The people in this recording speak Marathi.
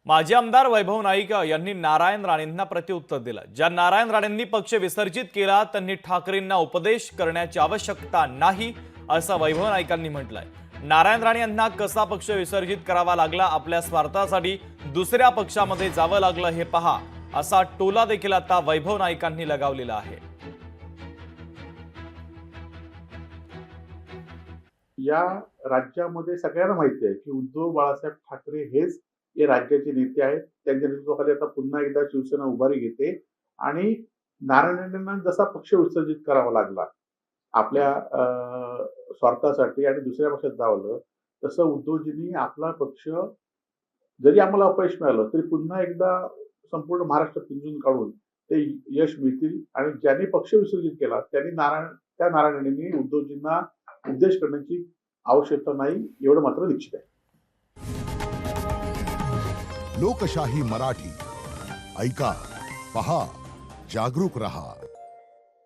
माजी आमदार वैभव नाईक यांनी नारायण राणेंना प्रत्युत्तर दिलं। ज्या नारायण राणेंनी पक्ष विसर्जित केला त्यांनी ठाकरेंना उपदेश करण्याची आवश्यकता नाही असं वैभव नाईकांनी म्हटलंय। नारायण राणे यांना कसा पक्ष विसर्जित करावा लागला, आपल्या स्वार्थासाठी दुसऱ्या पक्षामध्ये जावं लागलं हे पहा, असा टोला देखील आता वैभव नाईकांनी लगावलेला आहे। या राज्यामध्ये सगळ्यांना माहिती आहे की उद्धव बाळासाहेब ठाकरे हेच हे राज्याचे नेते आहेत। त्यांच्या नेतृत्वाखाली आता पुन्हा एकदा शिवसेना उभारी घेते आणि नारायण राणेंना जसा पक्ष विसर्जित करावा लागला आपल्या स्वार्थासाठी आणि दुसऱ्या पक्षात जावलं, तसं उद्धवजींनी आपला पक्ष जरी आम्हाला अपयश मिळालं तरी पुन्हा एकदा संपूर्ण महाराष्ट्र पिंजून काढून ते यश मिळतील। आणि ज्यांनी पक्ष विसर्जित केला त्यांनी नारायण राणेंनी उद्धवजींना उपदेश करण्याची आवश्यकता नाही, एवढं मात्र निश्चित आहे। लोकशाही मराठी ऐका, पहा, जागरूक रहा।